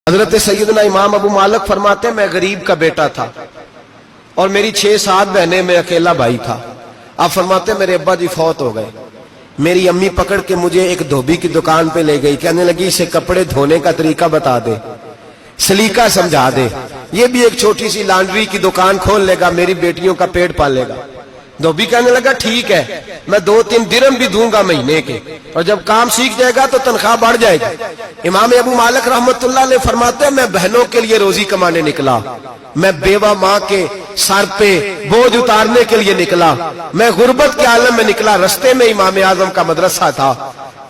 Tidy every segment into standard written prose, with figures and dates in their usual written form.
حضرت سیدنا امام ابو مالک فرماتے ہیں میں غریب کا بیٹا تھا اور میری 6-7 بہنیں، میں اکیلا بھائی تھا۔ آپ فرماتے ہیں میرے ابا جی فوت ہو گئے، میری امی پکڑ کے مجھے ایک دھوبی کی دکان پہ لے گئی، کہنے لگی اسے کپڑے دھونے کا طریقہ بتا دے، سلیقہ سمجھا دے، یہ بھی ایک چھوٹی سی لانڈری کی دکان کھول لے گا، میری بیٹیوں کا پیٹ پال لے گا۔ دھوبی کہنے لگا ٹھیک ہے، میں 2-3 درہم بھی دوں گا مہینے کے، اور جب کام سیکھ جائے گا تو تنخواہ بڑھ جائے گی۔ امام ابو مالک رحمت اللہ علیہ فرماتے ہیں میں بہنوں کے لیے روزی کمانے نکلا، میں بیوہ ماں کے سر پہ بوجھ اتارنے کے لیے نکلا، میں غربت کے عالم میں نکلا۔ رستے میں امام اعظم کا مدرسہ تھا،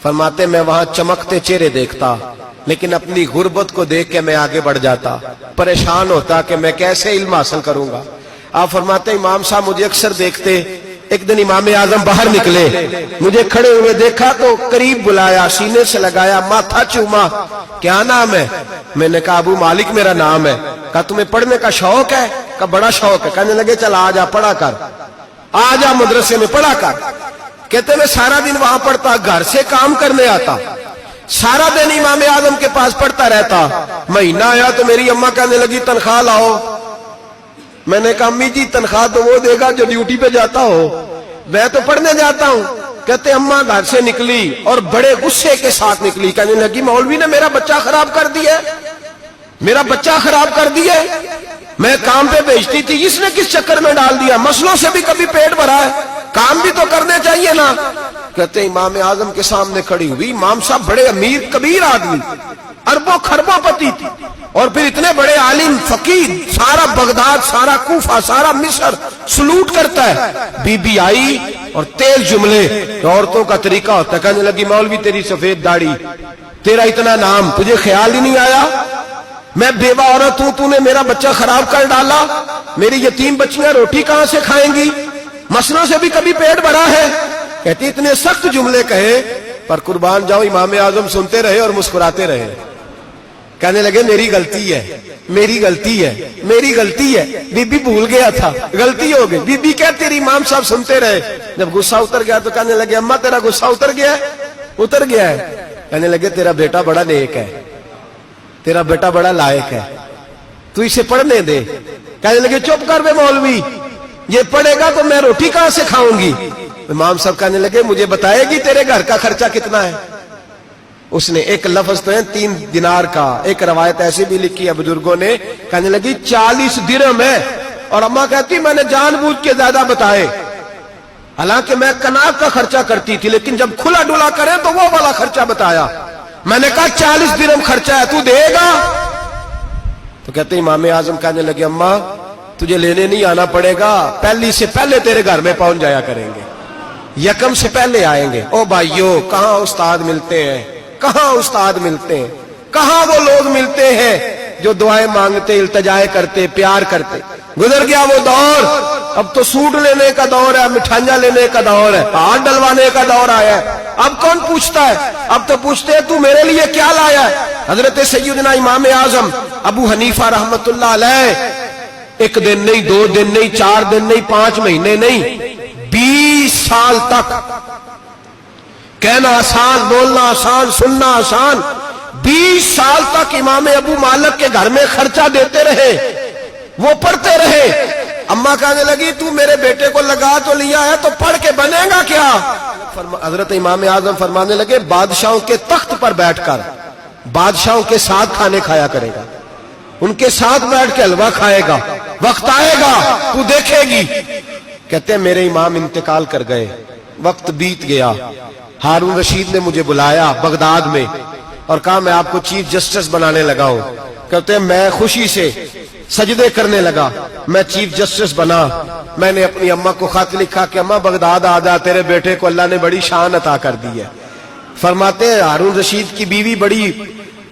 فرماتے میں وہاں چمکتے چہرے دیکھتا، لیکن اپنی غربت کو دیکھ کے میں آگے بڑھ جاتا، پریشان ہوتا کہ میں کیسے علم حاصل کروں گا۔ آپ فرماتے ہیں امام صاحب مجھے اکثر دیکھتے، ایک دن امام اعظم باہر نکلے، مجھے کھڑے ہوئے دیکھا تو قریب بلایا، سینے سے لگایا، ماتھا چوما، کیا نام ہے؟ میں نے کہا ابو مالک میرا نام ہے۔ کہا تمہیں پڑھنے کا شوق ہے؟ کہا بڑا شوق ہے۔ کہنے لگے چل آ جا پڑھا کر، آ جا مدرسے میں پڑھا کر۔ کہتے میں سارا دن وہاں پڑھتا، گھر سے کام کرنے آتا، سارا دن امام اعظم کے پاس پڑھتا رہتا۔ مہینہ آیا تو میری اماں کہنے لگی تنخواہ لاؤ۔ میں نے کہا امی جی تنخواہ تو وہ دے گا جو ڈیوٹی پہ جاتا ہو، میں تو پڑھنے جاتا ہوں۔ کہتے اماں گھر سے نکلی اور بڑے غصے کے ساتھ نکلی، کہنے لگی مولوی نے میرا بچہ خراب کر دیا، میرا بچہ خراب کر دیا، میں کام پہ بھیجتی تھی، اس نے کس چکر میں ڈال دیا، مسلوں سے بھی کبھی پیٹ بھرا ہے، کام بھی تو کرنے چاہیے نا۔ کہتے امام اعظم کے سامنے کھڑی ہوئی، امام صاحب بڑے امیر کبیر آدمی، اربوں خربوں پتی تھی، اور پھر اتنے بڑے عالم فقیر، سارا بغداد، سارا کوفہ، سارا مصر سلوٹ کرتا ہے۔ بی بی آئی اور تیز جملے، عورتوں کا طریقہ ہوتا ہے، کہنے لگی مولوی تیری سفید داڑھی، تیرا اتنا نام، تجھے خیال ہی نہیں آیا میں بیوہ عورت ہوں، تو نے میرا بچہ خراب کر ڈالا، میری یتیم بچیاں روٹی کہاں سے کھائیں گی، مسلوں سے بھی کبھی پیٹ بھرا ہے۔ کہتی اتنے سخت جملے کہے پر قربان جاؤ امام اعظم سنتے رہے اور مسکراتے رہے۔ کہنے لگے میری غلطی ہے، میری غلطی ہے، میری غلطی ہے، بی بی بھول گیا تھا، غلطی ہو گئی۔ بی بی کہتے رہی، امام صاحب سنتے رہے۔ جب غصہ اتر گیا تو کہنے لگے اماں تیرا غصہ اتر گیا ہے؟ اتر گیا ہے۔ کہنے لگے تیرا بیٹا بڑا نیک ہے، تیرا بیٹا بڑا لائق ہے، تو اسے پڑھنے دے۔ کہنے لگے چپ کر بے مولوی، یہ پڑھے گا تو میں روٹی کہاں سے کھاؤں گی؟ امام صاحب کہنے لگے مجھے بتائے گی تیرے گھر کا خرچہ کتنا ہے؟ اس نے ایک لفظ تو ہے 3 دینار کا، ایک روایت ایسی بھی لکھی ہے بزرگوں نے، کہنے لگی 40 درہم ہے، اور اماں کہتی میں نے جان بوجھ کے زیادہ بتائے، حالانکہ میں کناک کا خرچہ کرتی تھی، لیکن جب کھلا ڈلا کرے تو وہ والا خرچہ بتایا۔ میں نے کہا 40 درہم خرچہ ہے، تو دے گا؟ تو کہتے امام اعظم کہنے لگے اماں تجھے لینے نہیں آنا پڑے گا، پہلی سے پہلے تیرے گھر میں پہنچ جایا کریں گے، یکم سے پہلے آئیں گے۔ او بھائیو کہاں استاد ملتے ہیں، کہاں استاد ملتے ہیں، کہاں وہ لوگ ملتے ہیں جو دعائیں مانگتے، التجائے کرتے، پیار کرتے۔ گزر گیا وہ دور، اب تو سوٹ لینے کا دور ہے، مٹھائیاں لینے کا دور ہے، ہاتھ ڈلوانے کا دور آیا ہے۔ اب کون پوچھتا ہے؟ اب تو پوچھتے ہیں تو میرے لیے کیا لایا ہے؟ حضرت سیدنا امام اعظم ابو حنیفہ رحمت اللہ علیہ 1 دن نہیں، 2 دن نہیں، 4 دن نہیں، 5 مہینے نہیں، 20 سال تک، کہنا آسان، بولنا آسان، سننا آسان، 20 سال تک امام ابو مالک کے گھر میں خرچہ دیتے رہے، وہ پڑھتے رہے۔ اماں کہنے لگی تو میرے بیٹے کو لگا تو لیا ہے تو پڑھ کے بنے گا کیا؟ حضرت امام اعظم فرمانے لگے بادشاہوں کے تخت پر بیٹھ کر بادشاہوں کے ساتھ کھانے کھایا کرے گا، ان کے ساتھ بیٹھ کے حلوہ کھائے گا، وقت آئے گا تو دیکھے گی۔ کہتے ہیں میرے امام انتقال کر گئے، وقت بیت گیا، ہارون رشید نے مجھے بلایا بغداد میں اور کہا میں آپ کو چیف جسٹس بنانے لگا ہوں۔ کہتے ہیں میں خوشی سے سجدے کرنے لگا، میں چیف جسٹس بنا۔ میں نے اپنی اماں کو خط لکھا کہ اماں بغداد آ جا، تیرے بیٹے کو اللہ نے بڑی شان عطا کر دی ہے۔ فرماتے ہیں ہارون رشید کی بیوی بڑی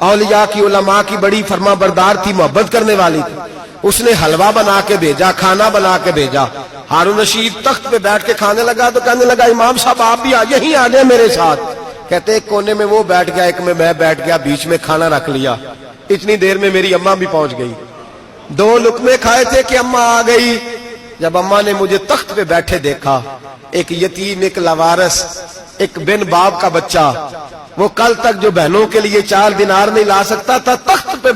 اولیاء کی، علماء کی بڑی فرما بردار تھی، محبت کرنے والی تھی، اس نے حلوہ بنا کے بھیجا، کھانا بنا کے بھیجا۔ ہارون رشید تخت پہ بیٹھ کے کھانے لگا تو کہنے لگا امام صاحب آپ بھی یہیں آ جائیں میرے ساتھ۔ کہتے ایک کونے میں وہ بیٹھ گیا، ایک میں بیٹھ گیا، بیچ میں کھانا رکھ لیا۔ اتنی دیر میں میری اماں بھی پہنچ گئی، 2 لقمے کھائے تھے کہ اماں آ گئی۔ جب اماں نے مجھے تخت پہ بیٹھے دیکھا، ایک یتیم، ایک لاوارث، ایک بن باپ کا بچہ، وہ کل تک جو بہنوں کے لیے 4 دینار نہیں لا سکتا تھا، تخت پہ